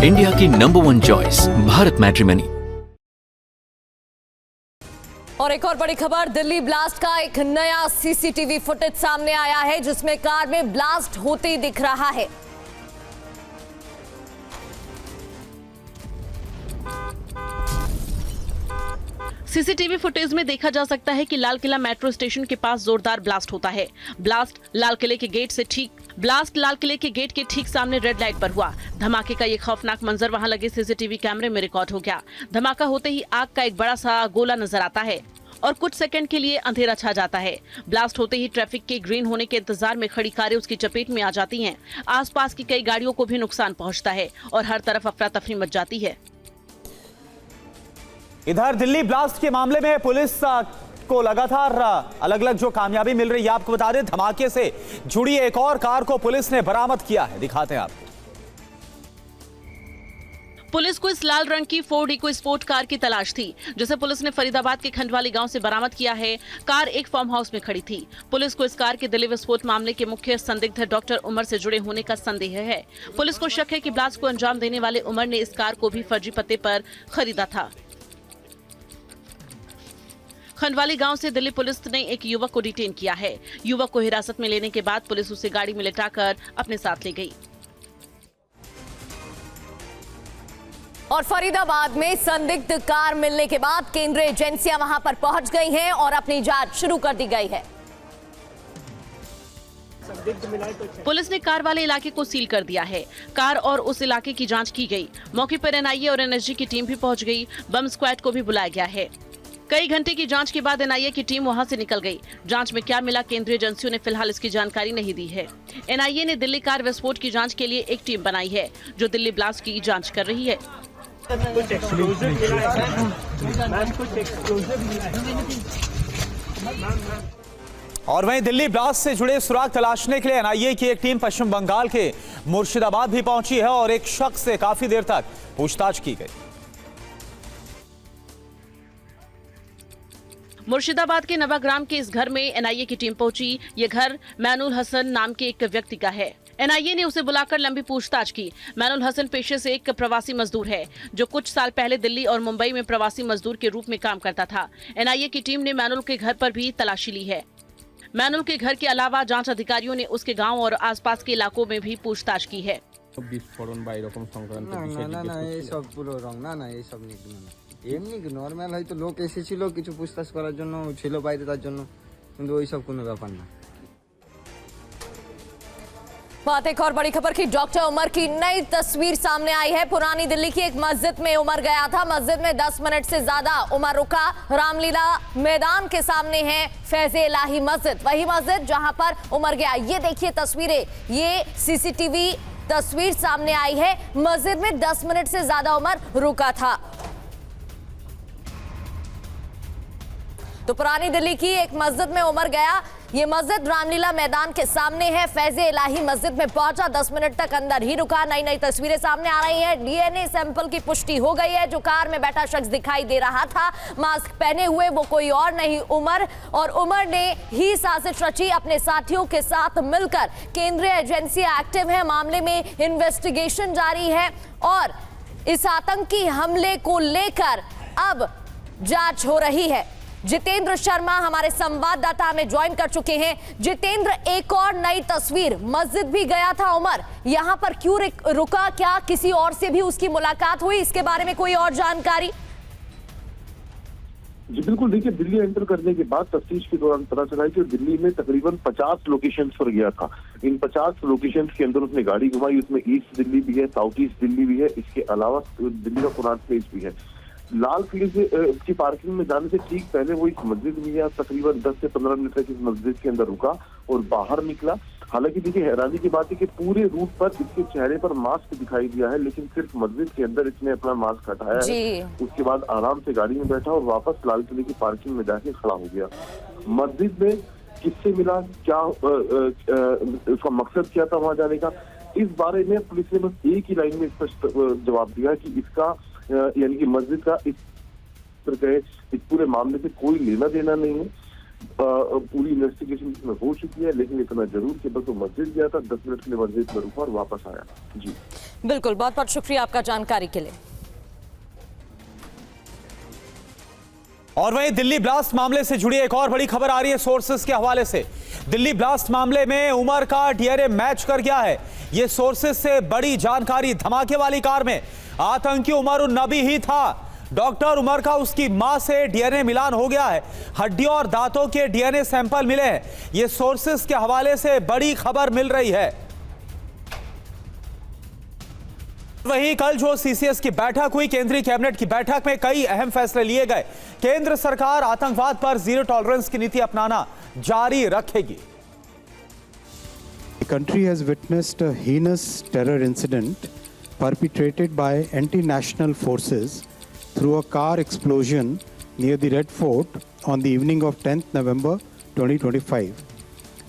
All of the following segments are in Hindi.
इंडिया की नंबर 1 चॉइस भारत मैट्रिमनी। और एक और बड़ी खबर, दिल्ली ब्लास्ट का एक नया सीसीटीवी फुटेज सामने आया है जिसमें कार में ब्लास्ट होते ही दिख रहा है। सीसीटीवी फुटेज में देखा जा सकता है कि लाल किला मेट्रो स्टेशन के पास जोरदार ब्लास्ट होता है। ब्लास्ट लाल किले के गेट के ठीक सामने रेड लाइट पर हुआ। धमाके का ये खौफनाक मंजर वहां लगे सीसीटीवी कैमरे में रिकॉर्ड हो गया। धमाका होते ही आग का एक बड़ा सा गोला नजर आता है और कुछ सेकंड के लिए अंधेरा छा जाता है। ब्लास्ट होते ही ट्रैफिक के ग्रीन होने के इंतजार में खड़ी कारें उसकी चपेट में आ जाती हैं। आसपास की कई गाड़ियों को भी नुकसान पहुंचता है और हर तरफ अफरा तफरी मच जाती है। इधर दिल्ली ब्लास्ट के मामले में पुलिस को लगातार अलग अलग जो कामयाबी मिल रही है, आपको बता दें धमाके से जुड़ी एक और कार को पुलिस ने बरामद किया है। दिखाते हैं आपको। पुलिस को इस लाल रंग की फोर्ड इको स्पोर्ट कार की तलाश थी, जिसे पुलिस ने फरीदाबाद के खंडवाली गांव से बरामद किया है। कार एक फार्म हाउस में खड़ी थी। पुलिस को इस कार के दिल्ली विस्फोट मामले के मुख्य संदिग्ध डॉक्टर उमर से जुड़े होने का संदेह है। पुलिस को शक है कि ब्लास्ट को अंजाम देने वाले उमर ने इस कार को भी फर्जी पते पर खरीदा था। खंडवाली गांव से दिल्ली पुलिस ने एक युवक को डिटेन किया है। युवक को हिरासत में लेने के बाद पुलिस उसे गाड़ी में लिटाकर अपने साथ ले गई। और फरीदाबाद में संदिग्ध कार मिलने के बाद केंद्रीय एजेंसियां वहां पर पहुंच गई हैं और अपनी जांच शुरू कर दी गई है। पुलिस ने कार वाले इलाके को सील कर दिया है। कार और उस इलाके की जांच की गई। मौके पर एनआईए और एनएसजी की टीम भी पहुंच गई। बम स्क्वाड को भी बुलाया गया है। कई घंटे की जांच के बाद एनआईए की टीम वहां से निकल गई। जांच में क्या मिला, केंद्रीय एजेंसियों ने फिलहाल इसकी जानकारी नहीं दी है। एनआईए ने दिल्ली कार विस्फोट की जांच के लिए एक टीम बनाई है जो दिल्ली ब्लास्ट की जांच कर रही है। और वहीं दिल्ली ब्लास्ट से जुड़े सुराग तलाशने के लिए एनआईए की एक टीम पश्चिम बंगाल के मुर्शिदाबाद भी पहुंची है और एक शख्स से काफी देर तक पूछताछ की गई। मुर्शिदाबाद के नवाग्राम के इस घर में एनआईए की टीम पहुंची। ये घर मैनुल हसन नाम के एक व्यक्ति का है। एनआईए ने उसे बुलाकर लंबी पूछताछ की। मैनुल हसन पेशे से एक प्रवासी मजदूर है जो कुछ साल पहले दिल्ली और मुंबई में प्रवासी मजदूर के रूप में काम करता था। एनआईए की टीम ने मैनुल के घर पर भी तलाशी ली है। मैनुल के घर के अलावा जांच अधिकारियों ने उसके गांव और आसपास के इलाकों में भी पूछताछ की है। এমনি নরমাল হয়তো লোক এসেছিল কিছু পুছতাছ করার জন্য, ছিল বাইরে তার জন্য, কিন্তু ওই সব কোনো ব্যাপার না। बात एक और बड़ी खबर की, डॉक्टर उमर की नई तस्वीर सामने आई है। पुरानी दिल्ली की एक मस्जिद में उमर गया था। मस्जिद में 10 मिनट से ज्यादा उमर रुका। रामलीला मैदान के सामने है फैज़े इलाही मस्जिद, वही मस्जिद जहां पर उमर गया। ये देखिए तस्वीरें, ये सीसीटीवी तस्वीर सामने आई है। मस्जिद में 10 मिनट से ज्यादा उमर रुका था। तो पुरानी दिल्ली की एक मस्जिद में उमर गया। ये मस्जिद रामलीला मैदान के सामने है। फैज़े इलाही मस्जिद में पहुंचा, 10 मिनट तक अंदर ही रुका। नई नई तस्वीरें सामने आ रही हैं। डीएनए सैंपल की पुष्टि हो गई है। जो कार में बैठा शख्स दिखाई दे रहा था मास्क पहने हुए, वो कोई और नहीं उमर, और उमर ने ही साजिश रची अपने साथियों के साथ मिलकर। केंद्रीय एजेंसियां एक्टिव है, मामले में इन्वेस्टिगेशन जारी है और इस आतंकी हमले को लेकर अब जांच हो रही है। जितेंद्र शर्मा हमारे संवाददाता हमें ज्वाइन कर चुके हैं। जितेंद्र, एक और नई तस्वीर, मस्जिद भी गया था उमर, यहां पर क्यों रुका? क्या किसी और से भी उसकी मुलाकात हुई? इसके बारे में कोई और जानकारी? जी बिल्कुल, देखिए दिल्ली एंटर करने के बाद तफ्तीश के दौरान पता चला कि दिल्ली में तकरीबन 50 लोकेशंस पर गया था। इन 50 लोकेशंस के अंदर उसने गाड़ी घुमाई। उसमें ईस्ट दिल्ली भी है, साउथ ईस्ट दिल्ली भी है, इसके अलावा दिल्ली का कुरान प्लेस भी है। लाल किले से की पार्किंग में जाने से ठीक पहले वो इस मस्जिद में गया। तकरीबन 10 से 15 मिनट तक इस मस्जिद के अंदर रुका और बाहर निकला। हालांकि देखिए हैरानी की बात है कि पूरे रूट पर इसके चेहरे पर मास्क दिखाई दिया है, लेकिन सिर्फ मस्जिद के अंदर इसने अपना मास्क हटाया है। उसके बाद आराम से गाड़ी में बैठा और वापस लाल किले की पार्किंग में जाके खड़ा हो गया। मस्जिद में किससे मिला, क्या उसका मकसद क्या था वहां जाने का, इस बारे में पुलिस ने बस एक ही लाइन में स्पष्ट जवाब दिया कि इसका यानी कि मस्जिद का इस पूरे मामले से कोई लेना देना नहीं है। पूरी इन्वेस्टिगेशन इसमें हो चुकी है, लेकिन इतना जरूर कि बस वो मस्जिद गया था, 10 मिनट के लिए मस्जिद में रुका और वापस आया। जी बिल्कुल, बहुत बहुत शुक्रिया आपका जानकारी के लिए। और वहीं दिल्ली ब्लास्ट मामले से जुड़ी एक और बड़ी खबर आ रही है सोर्सेस के हवाले से। दिल्ली ब्लास्ट मामले में उमर का डीएनए मैच कर गया है। यह सोर्सेस से बड़ी जानकारी। धमाके वाली कार में आतंकी उमर उन नबी ही था। डॉक्टर उमर का उसकी मां से डीएनए मिलान हो गया है। हड्डियों और दांतों के डीएनए सैंपल मिले हैं। यह सोर्सेस के हवाले से बड़ी खबर मिल रही है। वहीं कल जो सीसीएस की बैठक हुई, केंद्रीय कैबिनेट की बैठक में कई अहम फैसले लिए गए। केंद्र सरकार आतंकवाद पर जीरो टॉलरेंस की नीति अपनाना जारी रखेगी। The country has witnessed a heinous terror incident perpetrated by anti-national forces through a car explosion near the Red Fort on the evening of 10th November 2025.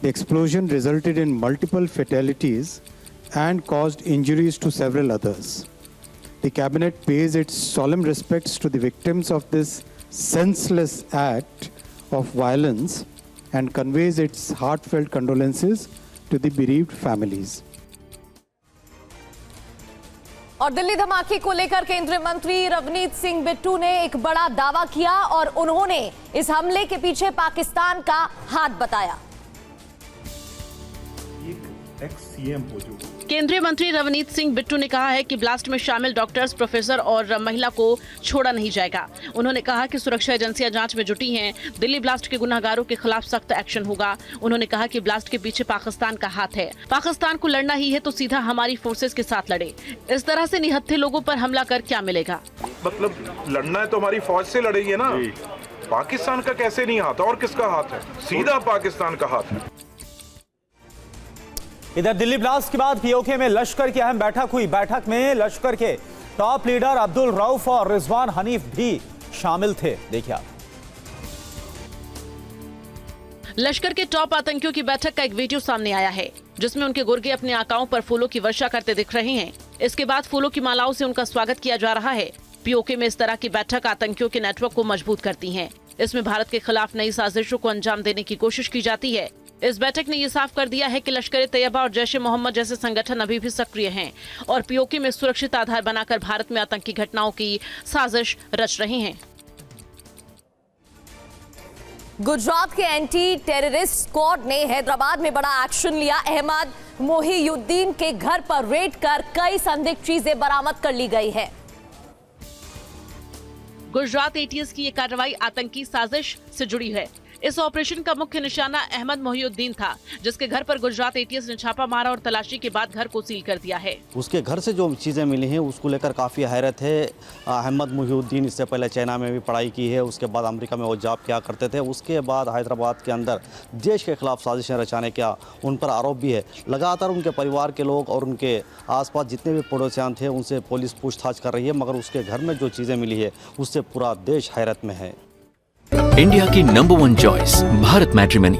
The explosion resulted in multiple fatalities and caused injuries to several others. The cabinet pays its solemn respects to the victims of this senseless act of violence and conveys its heartfelt condolences to the bereaved families. और दिल्ली धमाके को लेकर केंद्रीय मंत्री रवनीत सिंह बिट्टू ने एक बड़ा दावा किया और उन्होंने इस हमले के पीछे पाकिस्तान का हाथ बताया। केंद्रीय मंत्री रवनीत सिंह बिट्टू ने कहा है कि ब्लास्ट में शामिल डॉक्टर्स, प्रोफेसर और महिला को छोड़ा नहीं जाएगा। उन्होंने कहा कि सुरक्षा एजेंसियां जांच में जुटी हैं। दिल्ली ब्लास्ट के गुनहगारों के खिलाफ सख्त एक्शन होगा। उन्होंने कहा कि ब्लास्ट के पीछे पाकिस्तान का हाथ है। पाकिस्तान को लड़ना ही है तो सीधा हमारी फोर्सेस के साथ लड़े। इस तरह से निहत्थे लोगों पर हमला कर क्या मिलेगा? मतलब लड़ना है तो हमारी फौज से लड़ेंगे ना। पाकिस्तान का कैसे नहीं हाथ, और किसका हाथ है? सीधा पाकिस्तान का हाथ है। इधर दिल्ली ब्लास्ट के बाद पीओके में लश्कर की अहम बैठक हुई। बैठक में लश्कर के टॉप लीडर अब्दुल रऊफ और रिजवान हनीफ भी शामिल थे। देखिए आप। लश्कर के टॉप आतंकियों की बैठक का एक वीडियो सामने आया है, जिसमें उनके गुर्गे अपने आकाओं पर फूलों की वर्षा करते दिख रहे हैं। इसके बाद फूलों की मालाओं से उनका स्वागत किया जा रहा है। पीओके में इस तरह की बैठक आतंकियों के नेटवर्क को मजबूत करती है। इसमें भारत के खिलाफ नई साजिशों को अंजाम देने की कोशिश की जाती है। इस बैठक ने ये साफ कर दिया है कि लश्कर-ए-तैयबा और जैश-ए-मोहम्मद जैसे संगठन अभी भी सक्रिय हैं और पीओके में सुरक्षित आधार बनाकर भारत में आतंकी घटनाओं की साजिश रच रहे हैं। गुजरात के एंटी टेररिस्ट स्क्वाड ने हैदराबाद में बड़ा एक्शन लिया। अहमद मोहियुद्दीन के घर पर रेड कर कई संदिग्ध चीजें बरामद कर ली गई है। गुजरात एटीएस की ये कार्रवाई आतंकी साजिश से जुड़ी है। इस ऑपरेशन का मुख्य निशाना अहमद मोहियुद्दीन था, जिसके घर पर गुजरात एटीएस ने छापा मारा और तलाशी के बाद घर को सील कर दिया है। उसके घर से जो चीज़ें मिली हैं उसको लेकर काफ़ी हैरत है। अहमद मोहियुद्दीन इससे पहले चाइना में भी पढ़ाई की है, उसके बाद अमेरिका में वो जॉब किया करते थे। उसके बाद हैदराबाद के अंदर देश के खिलाफ साजिशें रचाने का उन पर आरोप भी है। लगातार उनके परिवार के लोग और उनके आसपास जितने भी पड़ोसियान थे उनसे पुलिस पूछताछ कर रही है, मगर उसके घर में जो चीज़ें मिली है उससे पूरा देश हैरत में है। इंडिया की नंबर 1 चॉइस भारत मैट्रिमनी।